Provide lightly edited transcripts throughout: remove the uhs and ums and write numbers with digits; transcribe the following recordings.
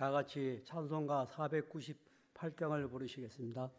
다 같이 찬송가 498장을 부르시겠습니다.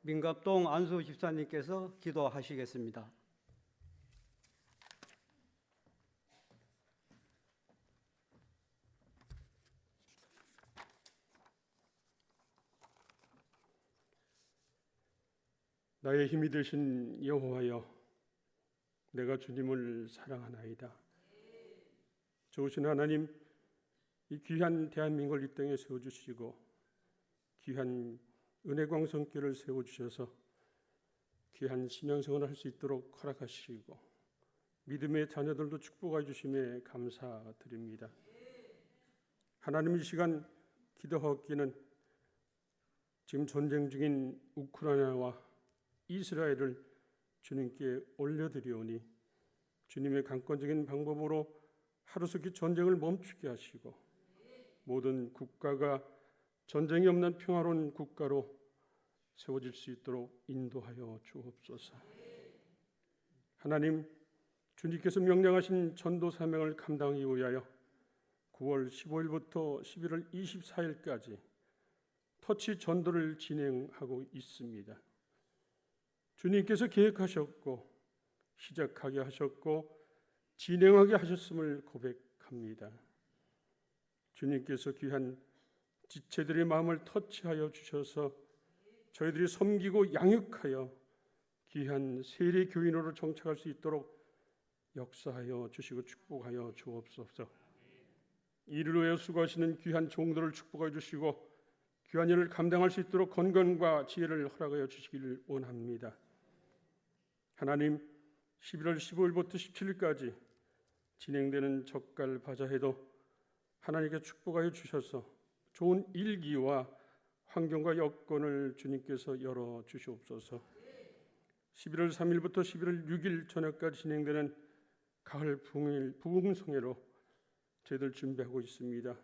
민갑동 안수 집사님께서 기도하시겠습니다. 나의 힘이 되신 여호와여, 내가 주님을 사랑하나이다. 좋으신 하나님, 이 귀한 대한민국을 이 땅에 세워주시고 귀한 은혜광성교를 세워주셔서 귀한 신앙생활을 할 수 있도록 허락하시고 믿음의 자녀들도 축복해 주심에 감사드립니다. 하나님, 이 시간 기도하기는 지금 전쟁 중인 우크라이나와 이스라엘을 주님께 올려드리오니 주님의 강권적인 방법으로 하루속히 전쟁을 멈추게 하시고 모든 국가가 전쟁이 없는 평화로운 국가로 세워질 수 있도록 인도하여 주옵소서. 하나님, 주님께서 명령하신 전도 사명을 감당하기 위하여 9월 15일부터 11월 24일까지 터치 전도를 진행하고 있습니다. 주님께서 계획하셨고 시작하게 하셨고 진행하게 하셨음을 고백합니다. 주님께서 귀한 지체들의 마음을 터치하여 주셔서 저희들이 섬기고 양육하여 귀한 세례 교인으로 정착할 수 있도록 역사하여 주시고 축복하여 주옵소서. 이를 위해 수고하시는 귀한 종들을 축복하여 주시고 귀한 일을 감당할 수 있도록 건강과 지혜를 허락하여 주시기를 원합니다. 하나님, 11월 15일부터 17일까지 진행되는 젓갈 바자회도 하나님께 축복하여 주셔서 좋은 일기와 환경과 여건을 주님께서 열어 주시옵소서. 11월 3일부터 11월 6일 저녁까지 진행되는 가을 부흥성회로 저희들 준비하고 있습니다.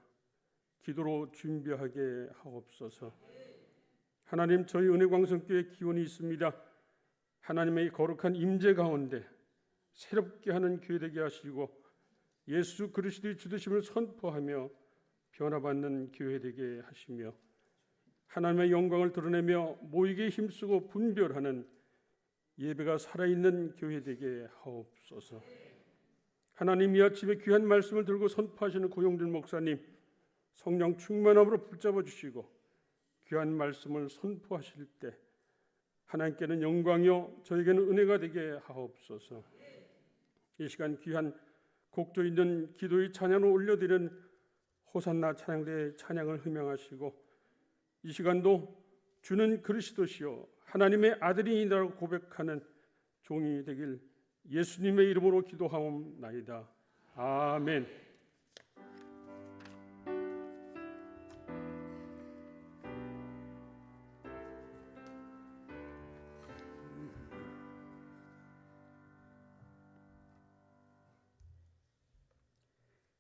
기도로 준비하게 하옵소서. 하나님, 저희 은혜광성교회 기원이 있습니다. 하나님의 거룩한 임재 가운데 새롭게 하는 교회 되게 하시고 예수 그리스도의 주되심을 선포하며 변화받는 교회 되게 하시며 하나님의 영광을 드러내며 모이게 힘쓰고 분별하는 예배가 살아있는 교회 되게 하옵소서. 하나님, 이 아침에 귀한 말씀을 들고 선포하시는 고용준 목사님 성령 충만함으로 붙잡아 주시고 귀한 말씀을 선포하실 때 하나님께는 영광이요 저에게는 은혜가 되게 하옵소서. 이 시간 귀한 곡조 있는 기도의 찬양을 올려드리는 호산나 찬양대의 찬양을 희명하시고 이 시간도 주는 그리스도시요 하나님의 아들이니라고 고백하는 종이 되길 예수님의 이름으로 기도하옵나이다. 아멘.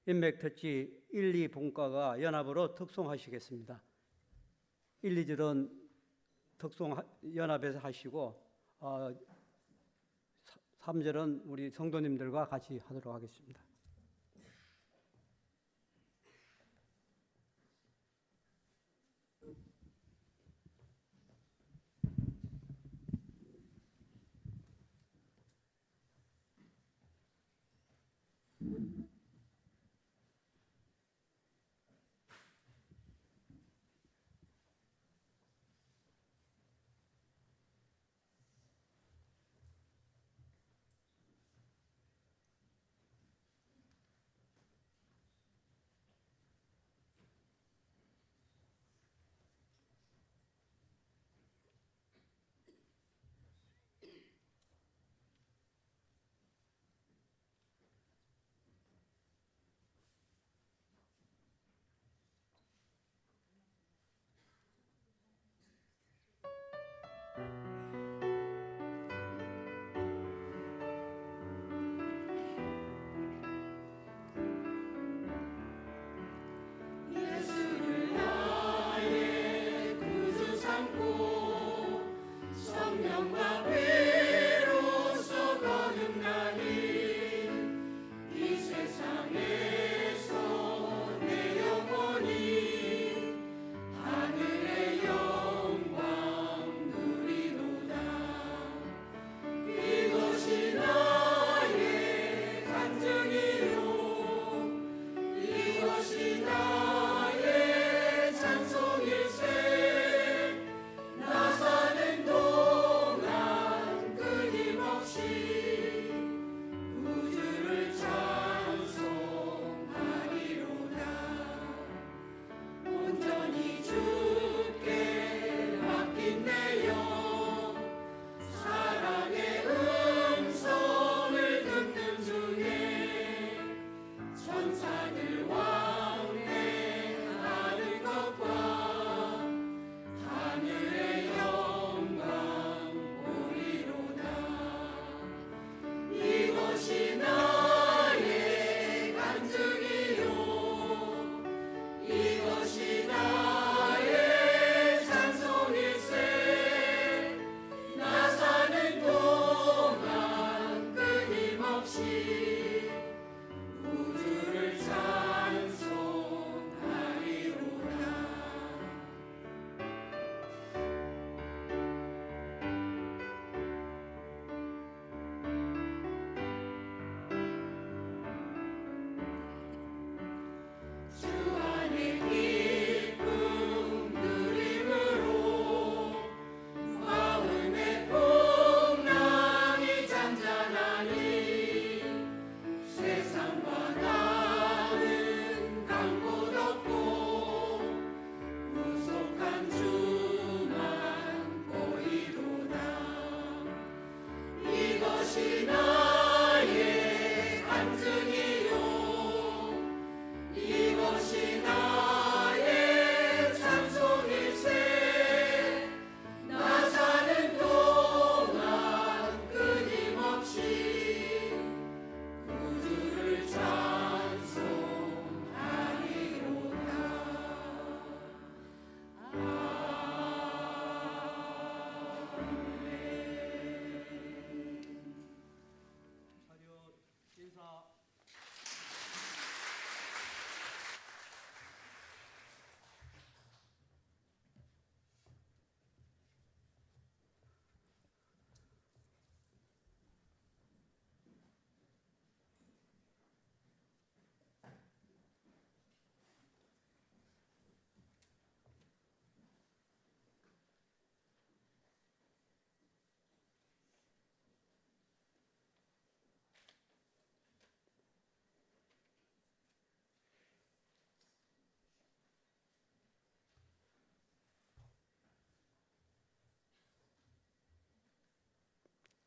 인맥특지 1, 2 분과가 연합으로 특송하시겠습니다. 1, 2절은 특송 연합에서 하시고 3절은 우리 성도님들과 같이 하도록 하겠습니다.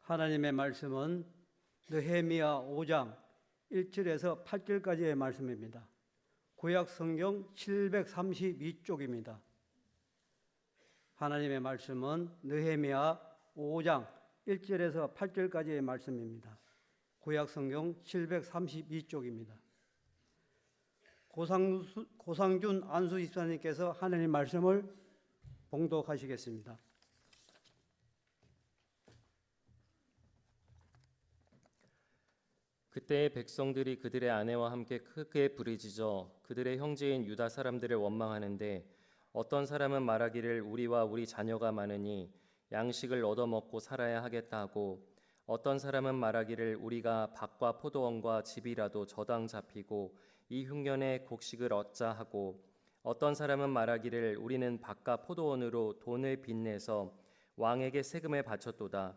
하나님의 말씀은 느헤미야 5장 1절에서 8절까지의 말씀입니다. 구약 성경 732쪽입니다. 하나님의 말씀은 느헤미야 5장 1절에서 8절까지의 말씀입니다. 구약 성경 732쪽입니다. 고상준 안수 집사님께서 하나님 말씀을 봉독하시겠습니다. 그때 백성들이 그들의 아내와 함께 크게 부르짖어 그들의 형제인 유다 사람들을 원망하는데 어떤 사람은 말하기를 우리와 우리 자녀가 많으니 양식을 얻어먹고 살아야 하겠다 하고 어떤 사람은 말하기를 우리가 밭과 포도원과 집이라도 저당 잡히고 이 흉년에 곡식을 얻자 하고 어떤 사람은 말하기를 우리는 밭과 포도원으로 돈을 빚내서 왕에게 세금을 바쳤도다.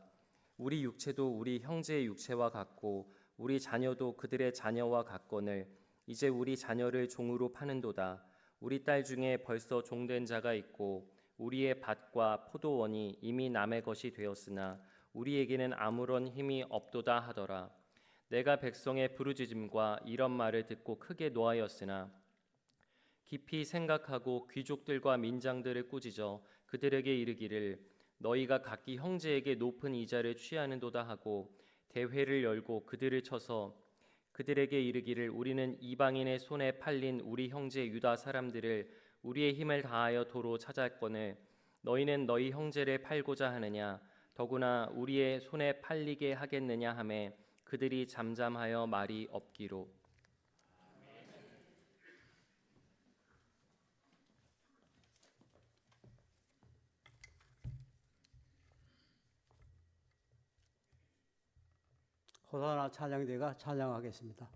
우리 육체도 우리 형제의 육체와 같고 우리 자녀도 그들의 자녀와 같거늘 이제 우리 자녀를 종으로 파는도다. 우리 딸 중에 벌써 종된 자가 있고 우리의 밭과 포도원이 이미 남의 것이 되었으나 우리에게는 아무런 힘이 없도다 하더라. 내가 백성의 부르짖음과 이런 말을 듣고 크게 노하였으나 깊이 생각하고 귀족들과 민장들을 꾸짖어 그들에게 이르기를 너희가 각기 형제에게 높은 이자를 취하는도다 하고 대회를 열고 그들을 쳐서 그들에게 이르기를 우리는 이방인의 손에 팔린 우리 형제 유다 사람들을 우리의 힘을 다하여 도로 찾았거늘 너희는 너희 형제를 팔고자 하느냐 더구나 우리의 손에 팔리게 하겠느냐 하매 그들이 잠잠하여 말이 없기로. 호사나 찬양대가 찬양하겠습니다.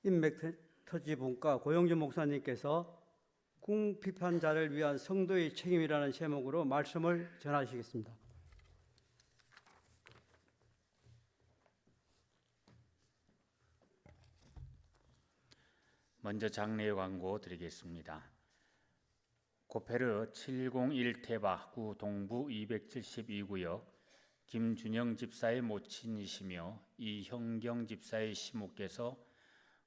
인맥터치분과 고영주 목사님께서 궁핍한 자를 위한 성도의 책임이라는 제목으로 말씀을 전하시겠습니다. 먼저 장례 광고 드리겠습니다. 고페르 701테바 구 동부 272구역 김준영 집사의 모친이시며 이형경 집사의 시모께서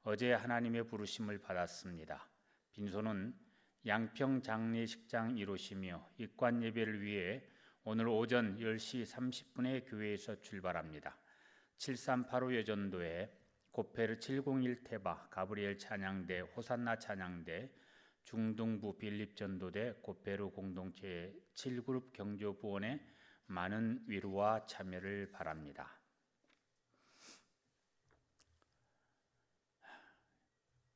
어제 하나님의 부르심을 받았습니다. 빈소는 양평 장례식장 1호시며 입관 예배를 위해 오늘 오전 10시 30분에 교회에서 출발합니다. 7385 여전도에 고페르 701테바 가브리엘 찬양대 호산나 찬양대 중등부 빌립 전도대 고페르 공동체 7그룹 경조부원에 많은 위로와 참여를 바랍니다.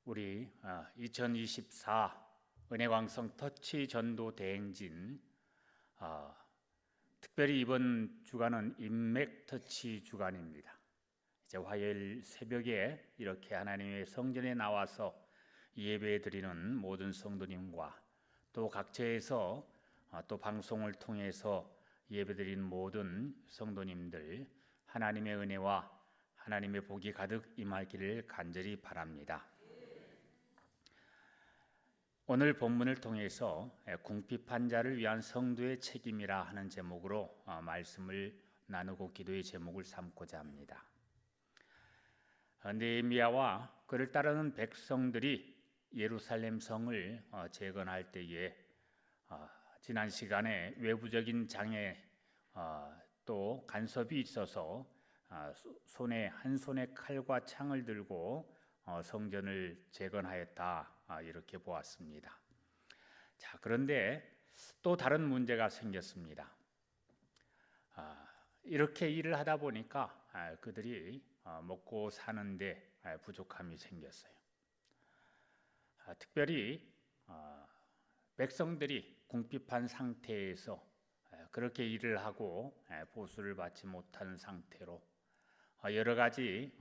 우리 2024 은혜광성 터치 전도 대행진 특별히 이번 주간은 인맥 터치 주간입니다. 이제 화요일 새벽에 이렇게 하나님의 성전에 나와서 예배 드리는 모든 성도님과 또 각처에서 또 방송을 통해서 예배 드리는 모든 성도님들 하나님의 은혜와 하나님의 복이 가득 임하기를 간절히 바랍니다. 오늘 본문을 통해서 궁핍한 자를 위한 성도의 책임이라 하는 제목으로 말씀을 나누고 기도의 제목을 삼고자 합니다. 느헤미야와 그를 따르는 백성들이 예루살렘 성을 재건할 때에 지난 시간에 외부적인 장애 또 간섭이 있어서 한 손에 칼과 창을 들고 성전을 재건하였다 이렇게 보았습니다. 자, 그런데 또 다른 문제가 생겼습니다. 이렇게 일을 하다 보니까 그들이 먹고 사는데 부족함이 생겼어요. 특별히 백성들이 궁핍한 상태에서 그렇게 일을 하고 보수를 받지 못하는 상태로 여러 가지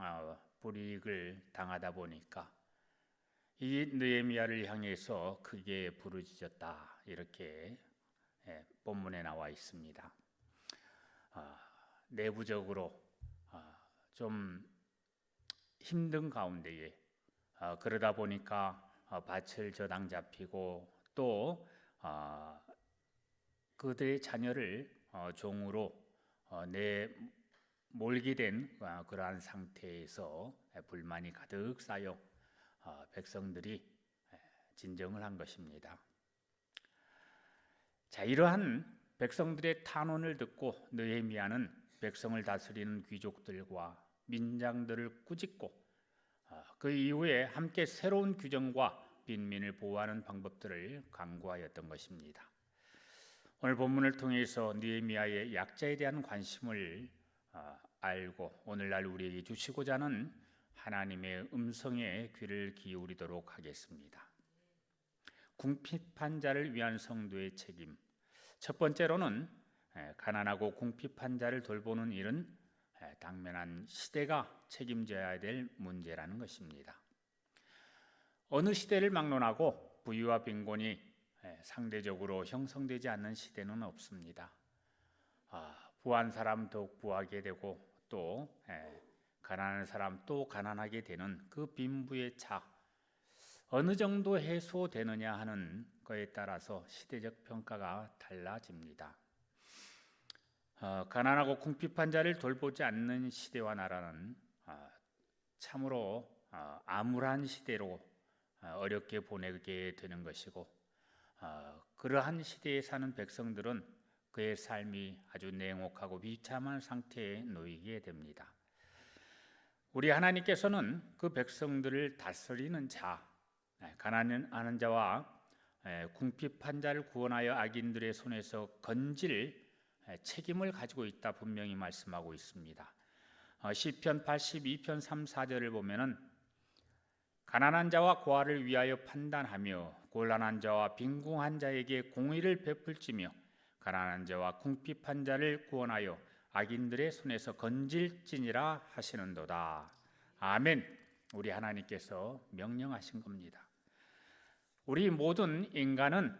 불이익을 당하다 보니까 이 느헤미야를 향해서 크게 부르짖었다 이렇게 본문에 나와 있습니다. 내부적으로 좀 힘든 가운데에 그러다 보니까 밭을 저당 잡히고 또 그들의 자녀를 종으로 몰게 된 그러한 상태에서 불만이 가득 쌓여 백성들이 진정을 한 것입니다. 자, 이러한 백성들의 탄원을 듣고 느헤미야는 백성을 다스리는 귀족들과 민장들을 꾸짖고 그 이후에 함께 새로운 규정과 빈민을 보호하는 방법들을 강구하였던 것입니다. 오늘 본문을 통해서 느헤미야의 약자에 대한 관심을 알고 오늘날 우리에게 주시고자 하는 하나님의 음성에 귀를 기울이도록 하겠습니다. 궁핍한 자를 위한 성도의 책임. 첫 번째로는 가난하고 궁핍한 자를 돌보는 일은 당면한 시대가 책임져야 될 문제라는 것입니다. 어느 시대를 막론하고 부유와 빈곤이 상대적으로 형성되지 않는 시대는 없습니다. 부한 사람 더욱 부하게 되고 또 가난한 사람 또 가난하게 되는 그 빈부의 차 어느 정도 해소되느냐 하는 것에 따라서 시대적 평가가 달라집니다. 가난하고 궁핍한 자를 돌보지 않는 시대와 나라는 참으로 암울한 시대로 어렵게 보내게 되는 것이고 그러한 시대에 사는 백성들은 그의 삶이 아주 냉혹하고 비참한 상태에 놓이게 됩니다. 우리 하나님께서는 그 백성들을 다스리는 자, 가난한 자와 궁핍한 자를 구원하여 악인들의 손에서 건질 책임을 가지고 있다 분명히 말씀하고 있습니다. 시편 82편 3, 4절을 보면은 가난한 자와 고아를 위하여 판단하며 곤란한 자와 빈궁한 자에게 공의를 베풀지며 가난한 자와 궁핍한 자를 구원하여 악인들의 손에서 건질지니라 하시는도다. 아멘. 우리 하나님께서 명령하신 겁니다. 우리 모든 인간은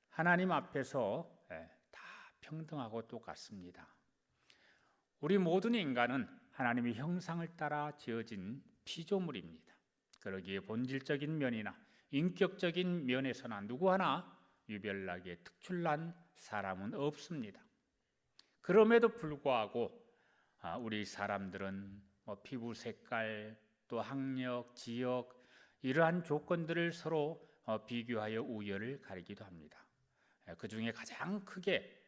하나님 앞에서 다 평등하고 똑같습니다. 우리 모든 인간은 하나님의 형상을 따라 지어진 피조물입니다. 그러기에 본질적인 면이나 인격적인 면에서나 누구 하나 유별나게 특출난 사람은 없습니다. 그럼에도 불구하고 우리 사람들은 피부 색깔, 또 학력, 지역 이러한 조건들을 서로 비교하여 우열을 가리기도 합니다. 그 중에 가장 크게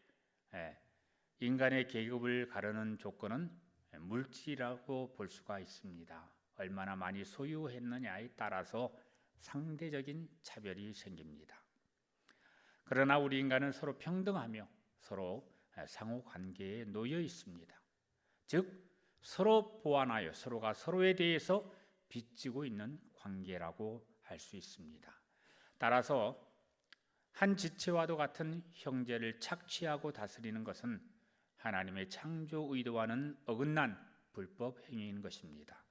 인간의 계급을 가르는 조건은 물질이라고 볼 수가 있습니다. 얼마나 많이 소유했느냐에 따라서 상대적인 차별이 생깁니다. 그러나 우리 인간은 서로 평등하며 서로 상호 관계에 놓여 있습니다. 즉 서로 보완하여 서로가 서로에 대해서 빚지고 있는 관계라고 할 수 있습니다. 따라서 한 지체와도 같은 형제를 착취하고 다스리는 것은 하나님의 창조 의도와는 어긋난 불법 행위인 것입니다.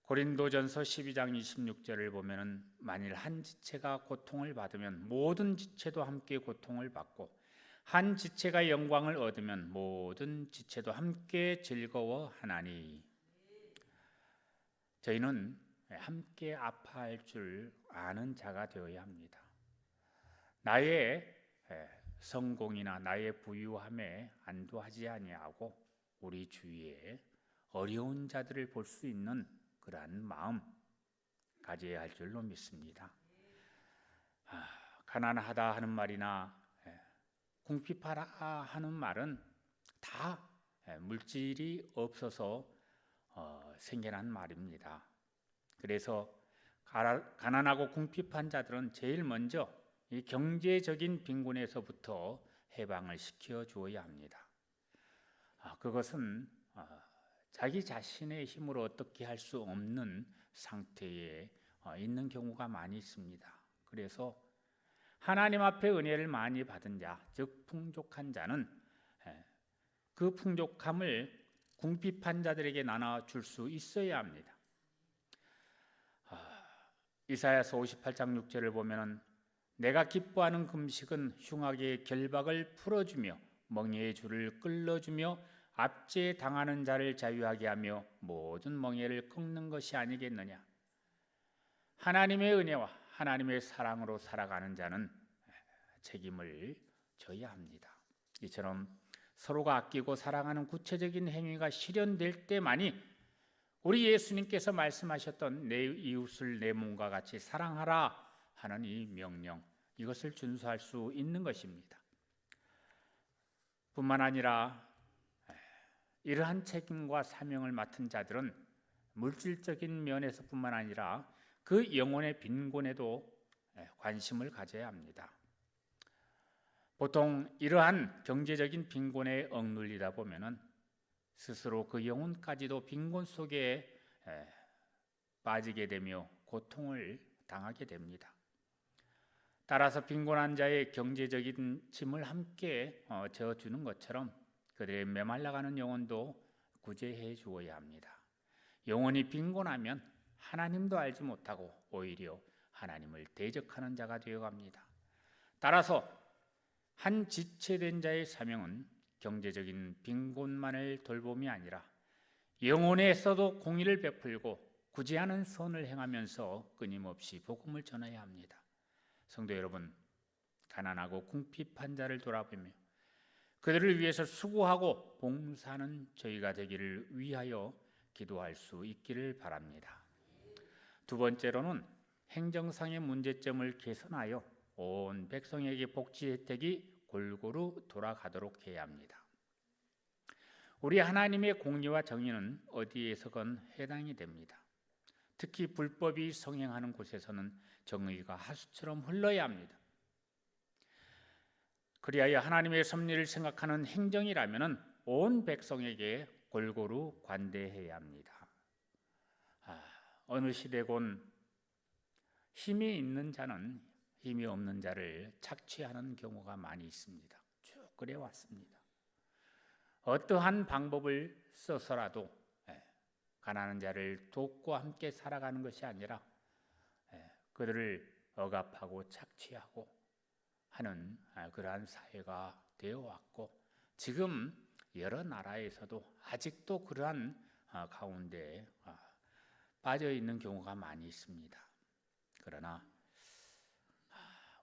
고린도전서 12장 26절을 보면은 만일 한 지체가 고통을 받으면 모든 지체도 함께 고통을 받고 한 지체가 영광을 얻으면 모든 지체도 함께 즐거워하나니. 저희는 함께 아파할 줄 아는 자가 되어야 합니다. 나의 성공이나 나의 부유함에 안도하지 아니하고 우리 주위에 어려운 자들을 볼 수 있는 그러한 마음 가져야 할 줄로 믿습니다. 가난하다 하는 말이나 궁핍하다 하는 말은 다 물질이 없어서 생겨난 말입니다. 그래서 가난하고 궁핍한 자들은 제일 먼저 이 경제적인 빈곤에서부터 해방을 시켜 주어야 합니다. 그것은 자기 자신의 힘으로 어떻게 할 수 없는 상태에 있는 경우가 많이 있습니다. 그래서 하나님 앞에 은혜를 많이 받은 자, 즉 풍족한 자는 그 풍족함을 궁핍한 자들에게 나눠줄 수 있어야 합니다. 이사야서 58장 6절을 보면은 내가 기뻐하는 금식은 흉악의 결박을 풀어주며 멍에의 줄을 끌어주며 압제에 당하는 자를 자유하게 하며 모든 멍에를 꺾는 것이 아니겠느냐. 하나님의 은혜와 하나님의 사랑으로 살아가는 자는 책임을 져야 합니다. 이처럼 서로가 아끼고 사랑하는 구체적인 행위가 실현될 때만이 우리 예수님께서 말씀하셨던 내 이웃을 내 몸과 같이 사랑하라 하는 이 명령, 이것을 준수할 수 있는 것입니다. 뿐만 아니라 이러한 책임과 사명을 맡은 자들은 물질적인 면에서뿐만 아니라 그 영혼의 빈곤에도 관심을 가져야 합니다. 보통 이러한 경제적인 빈곤에 억눌리다 보면은 스스로 그 영혼까지도 빈곤 속에 빠지게 되며 고통을 당하게 됩니다. 따라서 빈곤한 자의 경제적인 짐을 함께 져주는 것처럼 그들의 메말라가는 영혼도 구제해 주어야 합니다. 영혼이 빈곤하면 하나님도 알지 못하고 오히려 하나님을 대적하는 자가 되어갑니다. 따라서 한 지체된 자의 사명은 경제적인 빈곤만을 돌봄이 아니라 영혼에서도 공의를 베풀고 구제하는 선을 행하면서 끊임없이 복음을 전해야 합니다. 성도 여러분, 가난하고 궁핍한 자를 돌아보며 그들을 위해서 수고하고 봉사하는 저희가 되기를 위하여 기도할 수 있기를 바랍니다. 두 번째로는 행정상의 문제점을 개선하여 온 백성에게 복지 혜택이 골고루 돌아가도록 해야 합니다. 우리 하나님의 공의와 정의는 어디에서건 해당이 됩니다. 특히 불법이 성행하는 곳에서는 정의가 하수처럼 흘러야 합니다. 그리하여 하나님의 섭리를 생각하는 행정이라면 온 백성에게 골고루 관대해야 합니다. 어느 시대건 힘이 있는 자는 힘이 없는 자를 착취하는 경우가 많이 있습니다. 쭉 그래왔습니다. 어떠한 방법을 써서라도 가난한 자를 돕고 함께 살아가는 것이 아니라 그들을 억압하고 착취하고 하는 그러한 사회가 되어 왔고, 지금 여러 나라에서도 아직도 그러한 가운데 빠져 있는 경우가 많이 있습니다. 그러나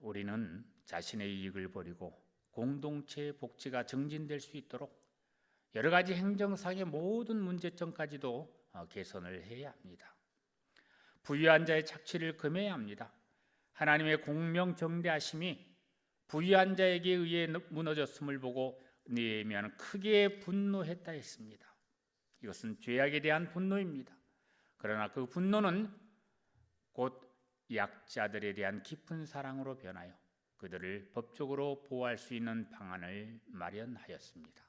우리는 자신의 이익을 버리고 공동체의 복지가 증진될 수 있도록 여러 가지 행정상의 모든 문제점까지도 개선을 해야 합니다. 부유한 자의 착취를 금해야 합니다. 하나님의 공명정대하심이 부유한 자에게 의해 무너졌음을 보고 느헤미야는 크게 분노했다 했습니다. 이것은 죄악에 대한 분노입니다. 그러나 그 분노는 곧 약자들에 대한 깊은 사랑으로 변하여 그들을 법적으로 보호할 수 있는 방안을 마련하였습니다.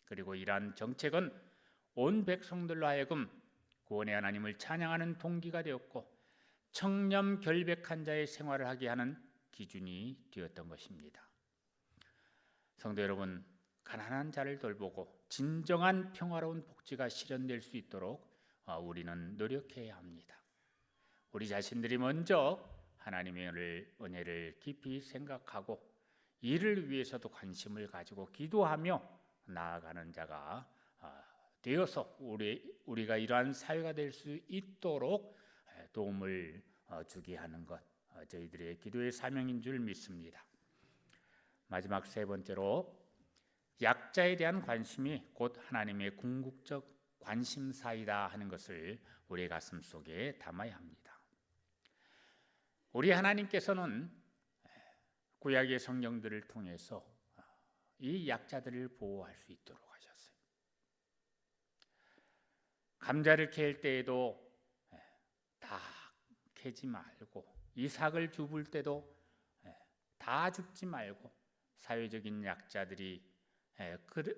그리고 이러한 정책은 온 백성들로 하여금 구원의 하나님을 찬양하는 동기가 되었고 청렴결백한 자의 생활을 하게 하는 기준이 되었던 것입니다. 성도 여러분, 가난한 자를 돌보고 진정한 평화로운 복지가 실현될 수 있도록 우리는 노력해야 합니다. 우리 자신들이 먼저 하나님의 은혜를 깊이 생각하고 이를 위해서도 관심을 가지고 기도하며 나아가는 자가 되어서 우리가 이러한 사회가 될 수 있도록 도움을 주게 하는 것, 저희들의 기도의 사명인 줄 믿습니다. 마지막 세 번째로, 약자에 대한 관심이 곧 하나님의 궁극적 관심사이다 하는 것을 우리의 가슴 속에 담아야 합니다. 우리 하나님께서는 구약의 성경들을 통해서 이 약자들을 보호할 수 있도록 하셨어요. 감자를 캘 때에도 다 캐지 말고, 이삭을 줍을 때도 다 줍지 말고 사회적인 약자들이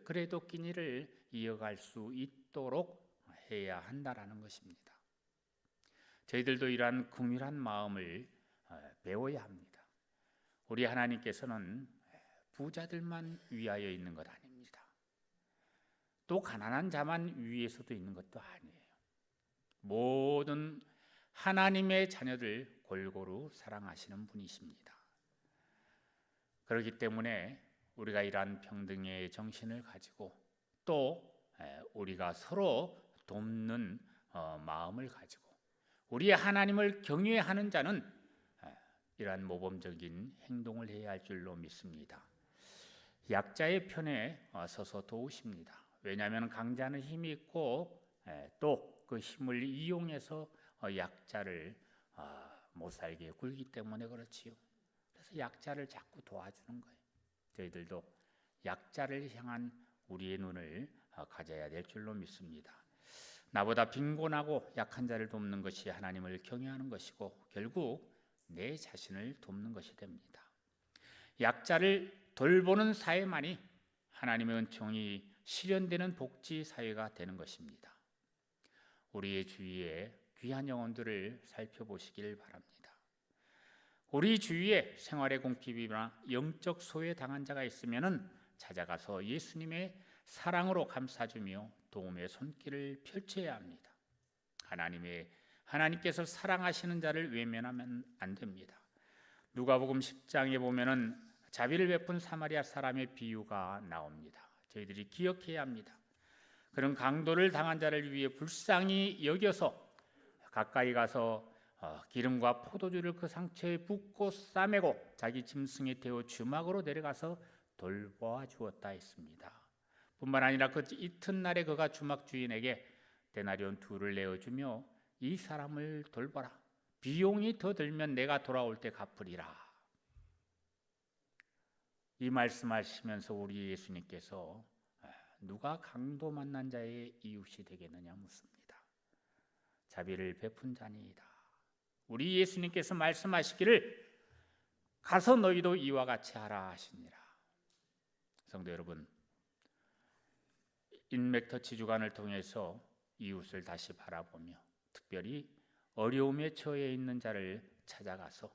그래도 끼니를 이어갈 수 있도록 해야 한다라는 것입니다. 저희들도 이러한 긍휼한 마음을 배워야 합니다. 우리 하나님께서는 부자들만 위하여 있는 것 아닙니다. 또 가난한 자만 위해서도 있는 것도 아니에요. 모든 하나님의 자녀들 골고루 사랑하시는 분이십니다. 그렇기 때문에 우리가 이러한 평등의 정신을 가지고 또 우리가 서로 돕는 마음을 가지고 우리 하나님을 경외하는 자는 이러한 모범적인 행동을 해야 할 줄로 믿습니다. 약자의 편에 서서 도우십니다. 왜냐하면 강자는 힘이 있고 또 그 힘을 이용해서 약자를 못 살게 굴기 때문에 그렇지요. 그래서 약자를 자꾸 도와주는 거예요. 저희들도 약자를 향한 우리의 눈을 가져야 될 줄로 믿습니다. 나보다 빈곤하고 약한 자를 돕는 것이 하나님을 경외하는 것이고 결국 내 자신을 돕는 것이 됩니다. 약자를 돌보는 사회만이 하나님의 은총이 실현되는 복지 사회가 되는 것입니다. 우리의 주위에 귀한 영혼들을 살펴보시길 바랍니다. 우리 주위에 생활의 공핍이나 영적 소외 당한 자가 있으면 찾아가서 예수님의 사랑으로 감싸주며 도움의 손길을 펼쳐야 합니다. 하나님께서 사랑하시는 자를 외면하면 안 됩니다. 누가복음 10장에 보면은 자비를 베푼 사마리아 사람의 비유가 나옵니다. 저희들이 기억해야 합니다. 그런 강도를 당한 자를 위해 불쌍히 여겨서 가까이 가서 기름과 포도주를 그 상처에 붓고 싸매고 자기 짐승에 태워 주막으로 내려가서 돌보아 주었다 했습니다. 뿐만 아니라 그 이튿날에 그가 주막 주인에게 데나리온 2를 내어주며 이 사람을 돌보라. 비용이 더 들면 내가 돌아올 때 갚으리라. 이 말씀하시면서 우리 예수님께서 누가 강도 만난 자의 이웃이 되겠느냐 묻습니다. 자비를 베푼 자니이다. 우리 예수님께서 말씀하시기를 가서 너희도 이와 같이 하라 하시니라. 성도 여러분, 인맥터치 주간을 통해서 이웃을 다시 바라보며 특별히 어려움에 처해 있는 자를 찾아가서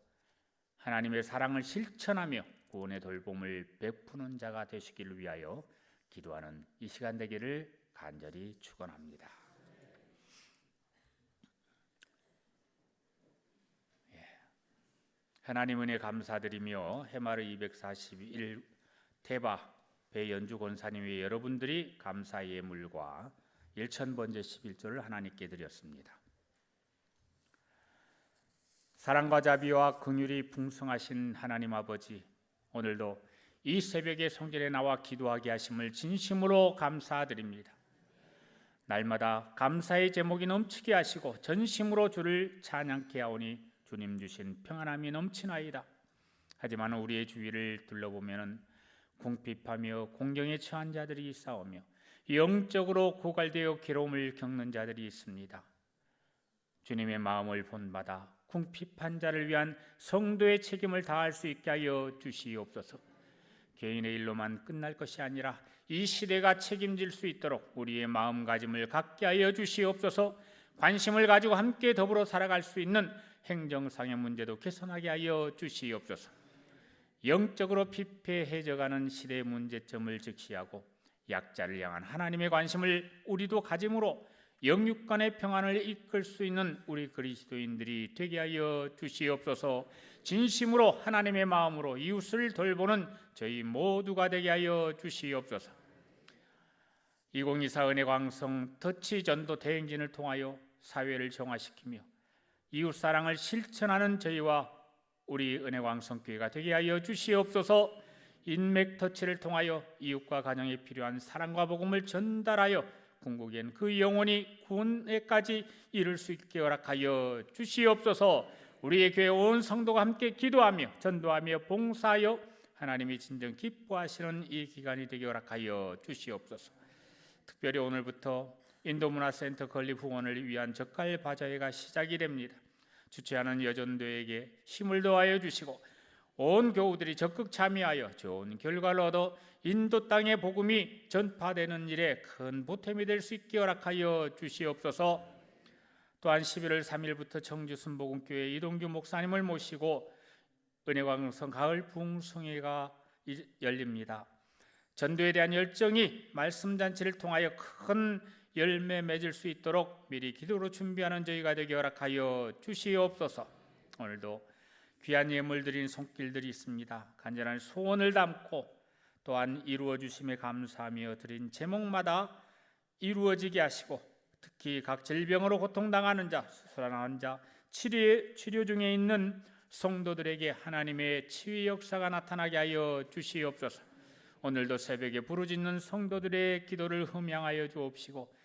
하나님의 사랑을 실천하며 구원의 돌봄을 베푸는 자가 되시기를 위하여 기도하는 이 시간 되기를 간절히 축원합니다. 하나님 은혜 감사드리며 해마르 241 태바 배연주 권사님의 여러분들이 감사 예물과 1000번째 11조를 하나님께 드렸습니다. 사랑과 자비와 긍휼이 풍성하신 하나님 아버지, 오늘도 이 새벽에 성전에 나와 기도하게 하심을 진심으로 감사드립니다. 날마다 감사의 제목이 넘치게 하시고 전심으로 주를 찬양케 하오니 주님 주신 평안함이 넘치나이다. 하지만 우리의 주위를 둘러보면 궁핍하며 공경에 처한 자들이 싸우며 영적으로 고갈되어 괴로움을 겪는 자들이 있습니다. 주님의 마음을 본받아 궁핍한 자를 위한 성도의 책임을 다할 수 있게 하여 주시옵소서. 개인의 일로만 끝날 것이 아니라 이 시대가 책임질 수 있도록 우리의 마음가짐을 갖게 하여 주시옵소서. 관심을 가지고 함께 더불어 살아갈 수 있는 행정상의 문제도 개선하게 하여 주시옵소서. 영적으로 피폐해져가는 시대의 문제점을 직시하고 약자를 향한 하나님의 관심을 우리도 가짐으로 영육 간의 평안을 이끌 수 있는 우리 그리스도인들이 되게 하여 주시옵소서. 진심으로 하나님의 마음으로 이웃을 돌보는 저희 모두가 되게 하여 주시옵소서. 2024 은혜광성 터치 전도 대행진을 통하여 사회를 정화시키며 이웃사랑을 실천하는 저희와 우리 은혜광성교회가 되게 하여 주시옵소서. 인맥터치를 통하여 이웃과 가정에 필요한 사랑과 복음을 전달하여 궁극엔 그 영혼이 구원에까지 이룰 수 있게 허락하여 주시옵소서. 우리의 교회 온 성도가 함께 기도하며 전도하며 봉사하여 하나님이 진정 기뻐하시는 이 기간이 되게 허락하여 주시옵소서. 특별히 오늘부터 인도문화센터 건립 후원을 위한 젓갈 바자회가 시작이 됩니다. 주최하는 여전도에게 힘을 더하여 주시고 온 교우들이 적극 참여하여 좋은 결과를 얻어 인도 땅의 복음이 전파되는 일에 큰 보탬이 될 수 있게 허락하여 주시옵소서. 또한 11월 3일부터 청주 순복음교회 이동규 목사님을 모시고 은혜광성 가을 부흥성회가 열립니다. 전도에 대한 열정이 말씀잔치를 통하여 큰 열매 맺을 수 있도록 미리 기도로 준비하는 저희가 되게 허락하여 주시옵소서. 오늘도 귀한 예물 드린 손길들이 있습니다. 간절한 소원을 담고 또한 이루어 주심에 감사하며 드린 제목마다 이루어지게 하시고 특히 각 질병으로 고통당하는 자, 수술하는 환자, 치료 중에 있는 성도들에게 하나님의 치유 역사가 나타나게 하여 주시옵소서. 오늘도 새벽에 부르짖는 성도들의 기도를 흠양하여 주옵시고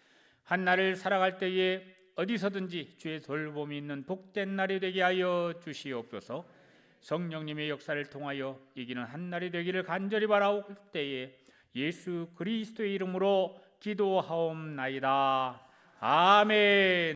한날을 살아갈 때에 어디서든지 주의 돌봄이 있는 복된 날이 되게 하여 주시옵소서. 성령님의 역사를 통하여 이기는 한날이 되기를 간절히 바라올 때에 예수 그리스도의 이름으로 기도하옵나이다. 아멘.